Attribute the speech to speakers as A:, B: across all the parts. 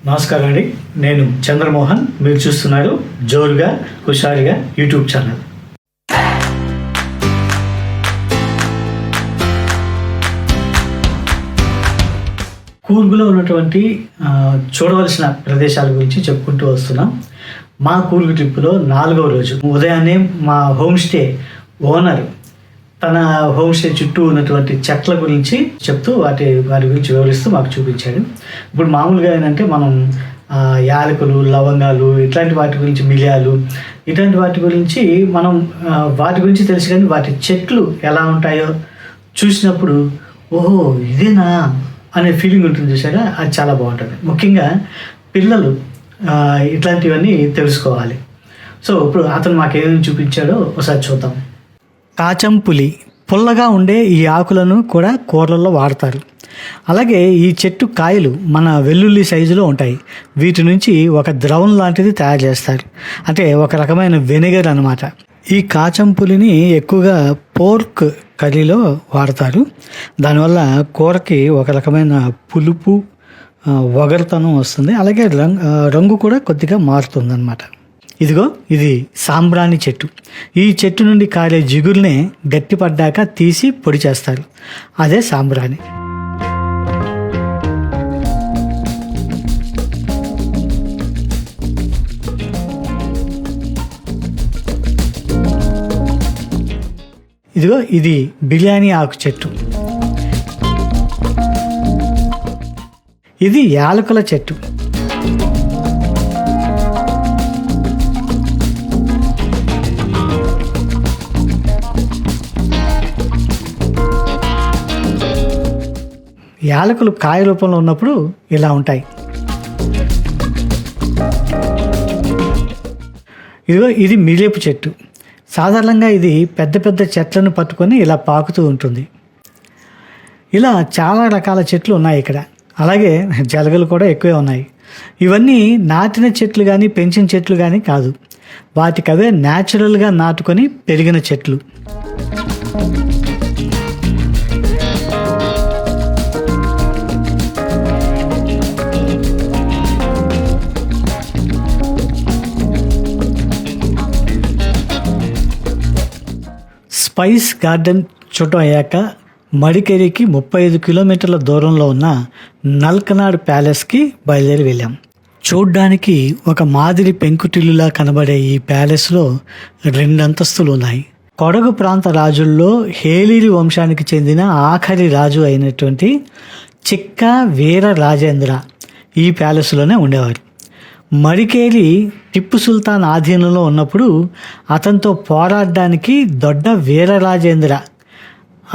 A: నమస్కారం అండి. నేను చంద్రమోహన్. మీరు చూస్తున్నారు జోరుగా హుషారుగా యూట్యూబ్ ఛానల్. కూర్గులో ఉన్నటువంటి చూడవలసిన ప్రదేశాల గురించి చెప్పుకుంటూ వస్తున్నాం. మా కూర్గు ట్రిప్పులో 4వ రోజు ఉదయాన్నే మా హోమ్ స్టే ఓనర్ తన హోమ్ స్టే చుట్టూ ఉన్నటువంటి చెట్ల గురించి చెప్తూ వాటి గురించి వివరిస్తూ మాకు చూపించాడు. ఇప్పుడు మామూలుగా ఏంటంటే మనం యాలకులు, లవంగాలు, ఇట్లాంటి వాటి గురించి, మిరియాలు, ఇట్లాంటి వాటి గురించి మనం వాటి గురించి తెలుసు, కానీ వాటి చెట్లు ఎలా ఉంటాయో చూసినప్పుడు ఓహో ఇదేనా అనే ఫీలింగ్ ఉంటుంది చూసారా, అది చాలా బాగుంటుంది. ముఖ్యంగా పిల్లలు ఇట్లాంటివన్నీ తెలుసుకోవాలి. సో ఇప్పుడు అతను మాకేమేమి చూపించాడో ఒకసారి చూద్దాం. కాచం పులి, పుల్లగా ఉండే ఈ ఆకులను కూడా కూరలలో వాడతారు. అలాగే ఈ చెట్టు కాయలు మన వెల్లుల్లి సైజులో ఉంటాయి. వీటి నుంచి ఒక ద్రవం లాంటిది తయారు చేస్తారు, అంటే ఒక రకమైన వెనిగర్ అన్నమాట. ఈ కాచం పులిని ఎక్కువగా పోర్క్ కర్రీలో వాడతారు. దానివల్ల కూరకి ఒక రకమైన పులుపు, వగరుతనం వస్తుంది. అలాగే రంగు కూడా కొద్దిగా మారుతుంది అన్నమాట. ఇదిగో ఇది సాంబ్రాణి చెట్టు. ఈ చెట్టు నుండి కారే జిగురునే గట్టిపడ్డాక తీసి పొడి చేస్తారు, అదే సాంబ్రాణి. ఇదిగో ఇది బిర్యానీ ఆకు చెట్టు. ఇది యాలకుల చెట్టు. యాలకులు కాయ రూపంలో ఉన్నప్పుడు ఇలా ఉంటాయి. ఇదిగో ఇది మిరియపు చెట్టు. సాధారణంగా ఇది పెద్ద పెద్ద చెట్లను పట్టుకొని ఇలా పాకుతూ ఉంటుంది. ఇలా చాలా రకాల చెట్లు ఉన్నాయి ఇక్కడ. అలాగే జలగలు కూడా ఎక్కువే ఉన్నాయి. ఇవన్నీ నాటిన చెట్లు కానీ పెంచిన చెట్లు కానీ కాదు, వాటికవే న్యాచురల్గా నాటుకొని పెరిగిన చెట్లు. స్పైస్ గార్డెన్ చూడటం అయ్యాక మడికేరికి 35 కిలోమీటర్ల దూరంలో ఉన్న నల్కనాడ్ ప్యాలెస్కి బయలుదేరి వెళ్ళాం. చూడ్డానికి ఒక మాదిరి పెంకుటిల్లులా కనబడే ఈ ప్యాలెస్లో 2 అంతస్తులు ఉన్నాయి. కొడగు ప్రాంత రాజుల్లో హేలీరి వంశానికి చెందిన ఆఖరి రాజు అయినటువంటి చిక్కా వీర రాజేంద్ర ఈ ప్యాలెస్లోనే ఉండేవారు. మడికేరి టిప్పు సుల్తాన్ ఆధీనంలో ఉన్నప్పుడు అతనితో పోరాడడానికి దొడ్డ వీరరాజేంద్ర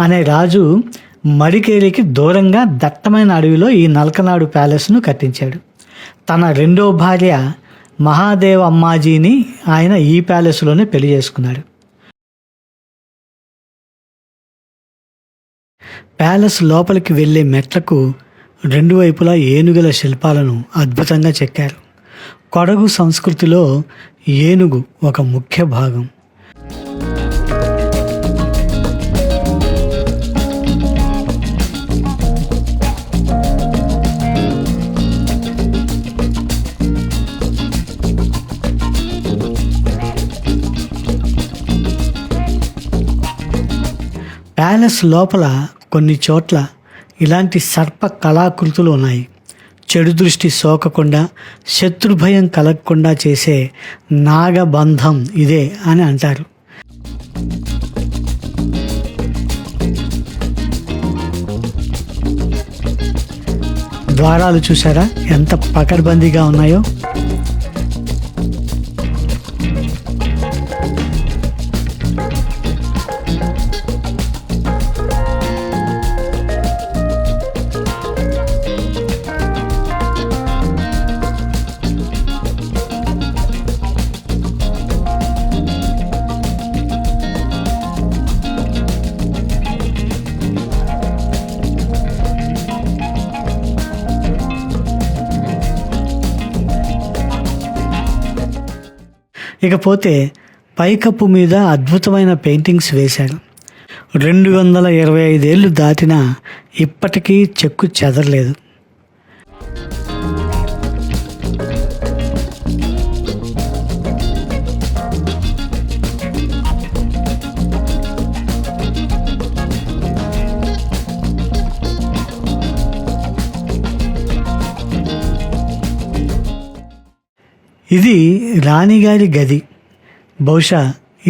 A: అనే రాజు మడికేరికి దూరంగా దట్టమైన అడవిలో ఈ నల్కనాడు ప్యాలెస్ను కట్టించాడు. తన 2వ భార్య మహాదేవ అమ్మాజీని ఆయన ఈ ప్యాలెస్లోనే పెళ్లి చేసుకున్నాడు. ప్యాలెస్ లోపలికి వెళ్ళే మెట్లకు 2 వైపులా ఏనుగుల శిల్పాలను అద్భుతంగా చెక్కారు. కొడగు సంస్కృతిలో ఏనుగు ఒక ముఖ్య భాగం. ప్యాలెస్ లోపల కొన్ని చోట్ల ఇలాంటి సర్ప కళాకృతులు ఉన్నాయి. చెడు దృష్టి సోకకుండా, శత్రుభయం కలగకుండా చేసే నాగబంధం ఇదే అని అంటారు. ద్వారాలు చూసారా ఎంత పకడ్బందీగా ఉన్నాయో. ఇకపోతే పైకప్పు మీద అద్భుతమైన పెయింటింగ్స్ వేశారు. 225 ఏళ్ళు దాటినా ఇప్పటికీ చెక్కు చెదరలేదు. ఇది రాణిగారి గది. బహుశా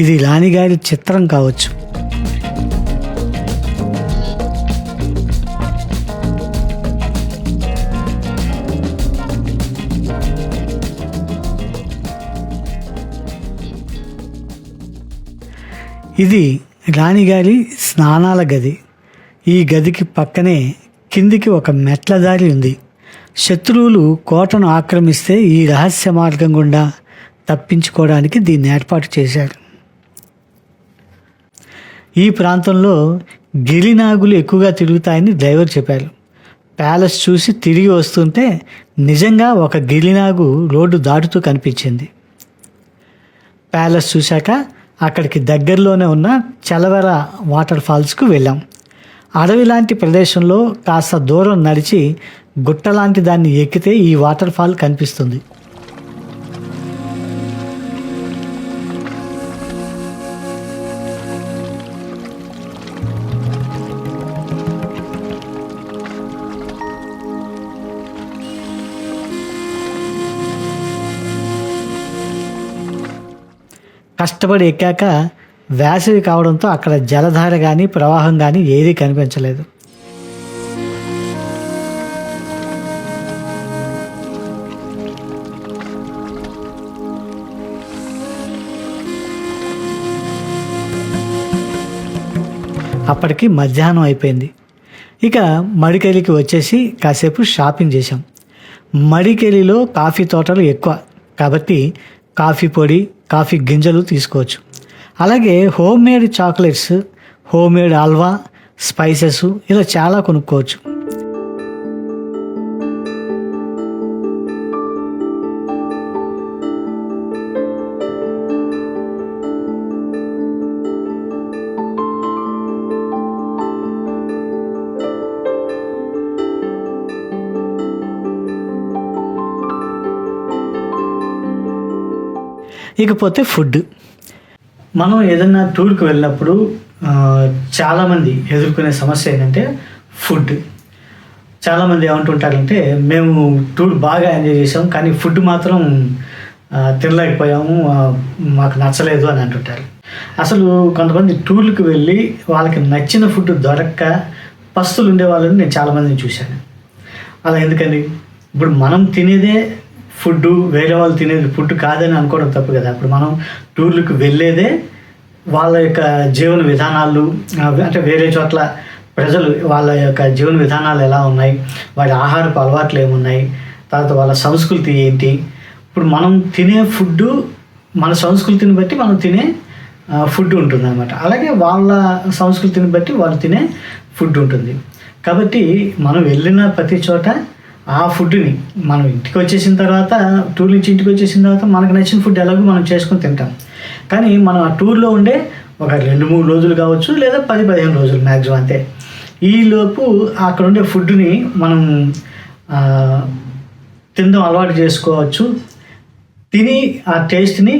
A: ఇది రాణిగారి చిత్రం కావచ్చు. ఇది రాణిగారి స్నానాల గది. ఈ గదికి పక్కనే కిందికి ఒక మెట్ల దారి ఉంది. శత్రువులు కోటను ఆక్రమిస్తే ఈ రహస్య మార్గం గుండా తప్పించుకోవడానికి దీన్ని ఏర్పాటు చేశారు. ఈ ప్రాంతంలో గిరినాగులు ఎక్కువగా తిరుగుతాయని డ్రైవర్ చెప్పారు. ప్యాలెస్ చూసి తిరిగి వస్తుంటే నిజంగా ఒక గిరినాగు రోడ్డు దాటుతూ కనిపించింది. ప్యాలెస్ చూశాక అక్కడికి దగ్గరలోనే ఉన్న చలవెర వాటర్ ఫాల్స్కు వెళ్ళాం. అడవి లాంటి ప్రదేశంలో కాస్త దూరం నడిచి గుట్ట లాంటి దాన్ని ఎక్కితే ఈ వాటర్ ఫాల్ కనిపిస్తుంది. కష్టపడి ఎక్కాక వేసవి కావడంతో అక్కడ జలధార కానీ ప్రవాహం కానీ ఏదీ కనిపించలేదు. అప్పటికి మధ్యాహ్నం అయిపోయింది. ఇక మడికెలికి వచ్చేసి కాసేపు షాపింగ్ చేశాం. మడికెలిలో కాఫీ తోటలు ఎక్కువ కాబట్టి కాఫీ పొడి, కాఫీ గింజలు తీసుకోవచ్చు. అలాగే home made chocolates, home made halwa, spices ఇలా చాలా కొనుక్కోవచ్చు. ఇకపోతే ఫుడ్. మనం ఏదైనా టూర్కి వెళ్ళినప్పుడు చాలామంది ఎదుర్కొనే సమస్య ఏంటంటే ఫుడ్. చాలామంది ఏమంటుంటారంటే మేము టూర్ బాగా ఎంజాయ్ చేసాము కానీ ఫుడ్ మాత్రం తినలేకపోయాము, మాకు నచ్చలేదు అని అంటుంటారు. అసలు కొంతమంది టూర్లకు వెళ్ళి వాళ్ళకి నచ్చిన ఫుడ్ దొరక్క పస్తులు ఉండే వాళ్ళని నేను చాలామందిని చూశాను. అలా ఎందుకని? ఇప్పుడు మనం తినేదే ఫుడ్, వేరే వాళ్ళు తినేది ఫుడ్ కాదని అనుకోవడం తప్పు కదా. ఇప్పుడు మనం టూర్లకు వెళ్ళేదే వాళ్ళ యొక్క జీవన విధానాలు, అంటే వేరే చోట్ల ప్రజలు వాళ్ళ యొక్క జీవన విధానాలు ఎలా ఉన్నాయి, వారి ఆహారపు అలవాట్లు ఏమున్నాయి, తర్వాత వాళ్ళ సంస్కృతి ఏంటి. ఇప్పుడు మనం తినే ఫుడ్ మన సంస్కృతిని బట్టి మనం తినే ఫుడ్ ఉంటుంది అన్నమాట. అలాగే వాళ్ళ సంస్కృతిని బట్టి వాళ్ళు తినే ఫుడ్ ఉంటుంది. కాబట్టి మనం వెళ్ళిన ప్రతి చోట ఆ ఫుడ్ని మనం ఇంటికి వచ్చేసిన తర్వాత, టూర్ నుంచి ఇంటికి వచ్చేసిన తర్వాత మనకు నచ్చిన ఫుడ్ ఎలాగో మనం చేసుకొని తింటాం. కానీ మనం ఆ టూర్లో ఉండే ఒక 2-3 రోజులు కావచ్చు, లేదా 10-15 రోజులు మ్యాక్సిమం అంతే. ఈలోపు అక్కడ ఉండే ఫుడ్ని మనం తినడం అలవాటు చేసుకోవచ్చు. తిని ఆ టేస్ట్ని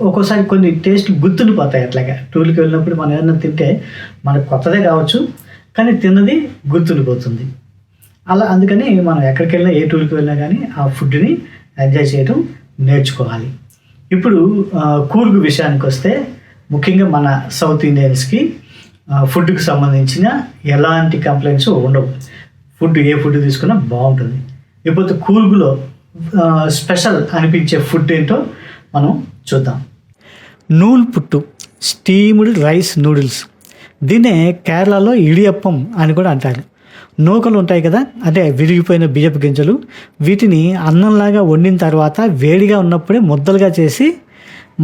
A: ఒక్కోసారి కొన్ని టేస్ట్ గుర్తుండిపోతాయి. అట్లాగా టూర్కి వెళ్ళినప్పుడు మనం ఏదైనా తింటే మనకు కొత్తదే కావచ్చు కానీ తిన్నది గుర్తుండిపోతుంది. అలా అందుకని మనం ఎక్కడికి వెళ్ళినా, ఏ టూర్కి వెళ్ళినా కానీ ఆ ఫుడ్ని ఎంజాయ్ చేయడం నేర్చుకోవాలి. ఇప్పుడు కూర్గు విషయానికి వస్తే ముఖ్యంగా మన సౌత్ ఇండియన్స్కి ఫుడ్కి సంబంధించిన ఎలాంటి కంప్లైంట్స్ ఉండవు. ఫుడ్ ఏ ఫుడ్ తీసుకున్నా బాగుంటుంది. ఇకపోతే కూర్గులో స్పెషల్ అనిపించే ఫుడ్ ఏంటో మనం చూద్దాం. నూల్ పుట్టు, స్టీమ్డ్ రైస్ నూడిల్స్. దీన్నే కేరళలో ఇడియప్పం అని కూడా అంటారు. నూకలు ఉంటాయి కదా, అంటే విరిగిపోయిన బియ్యపు గింజలు, వీటిని అన్నంలాగా వండిన తర్వాత వేడిగా ఉన్నప్పుడే ముద్దలుగా చేసి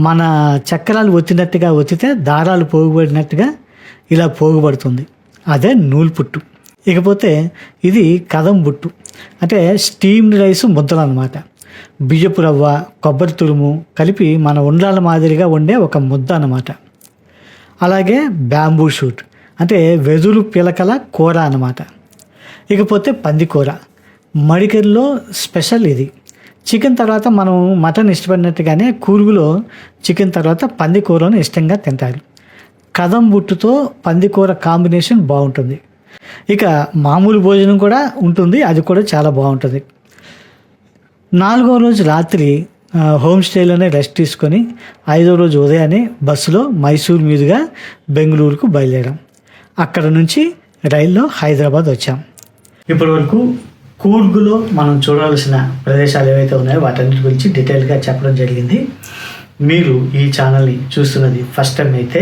A: మన చక్రాలు ఒత్తినట్టుగా ఒత్తితే దారాలు పోగుబడినట్టుగా ఇలా పోగుబడుతుంది. అదే నూలు పుట్టు. ఇకపోతే ఇది కదం బుట్టు, అంటే స్టీమ్డ్ రైస్ ముద్దలు అన్నమాట. బియ్యపు రవ్వ, కొబ్బరి తురుము కలిపి మన ఉండ్రాల మాదిరిగా వండే ఒక ముద్ద అన్నమాట. అలాగే బ్యాంబూ షూట్, అంటే వెదురు పిలకల కూర అన్నమాట. ఇకపోతే పందికూర, మడికెల్లో స్పెషల్ ఇది. చికెన్ తర్వాత మనం మటన్ ఇష్టపడినట్టుగానే కూర్గులో చికెన్ తర్వాత పందికూరను ఇష్టంగా తింటారు. కదం బుట్టుతో పందికూర కాంబినేషన్ బాగుంటుంది. ఇక మామూలు భోజనం కూడా ఉంటుంది, అది కూడా చాలా బాగుంటుంది. 4వ రోజు రాత్రి హోమ్ స్టేలోనే రెస్ట్ తీసుకొని 5వ రోజు ఉదయాన్నే బస్సులో మైసూర్ మీదుగా బెంగళూరుకు బయలుదేరాం. అక్కడ నుంచి రైల్లో హైదరాబాద్ వచ్చాం. ఇప్పటి వరకు కూర్గులో మనం చూడవలసిన ప్రదేశాలు ఏవైతే ఉన్నాయో వాటన్నిటి గురించి డీటెయిల్గా చెప్పడం జరిగింది. మీరు ఈ ఛానల్ని చూస్తున్నది ఫస్ట్ టైం అయితే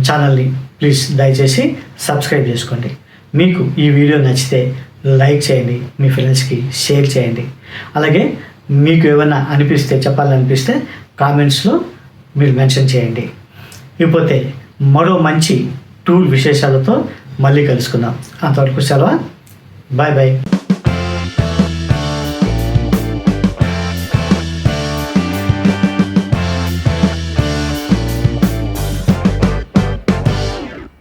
A: ఛానల్ని ప్లీజ్ దయచేసి సబ్స్క్రైబ్ చేసుకోండి. మీకు ఈ వీడియో నచ్చితే లైక్ చేయండి, మీ ఫ్రెండ్స్కి షేర్ చేయండి. అలాగే మీకు ఏమైనా చెప్పాలనిపిస్తే కామెంట్స్లో మీరు మెన్షన్ చేయండి. ఇకపోతే మరో మంచి టూర్ విశేషాలతో మళ్ళీ కలుసుకుందాం. అంతవరకు సెలవు. Bye bye.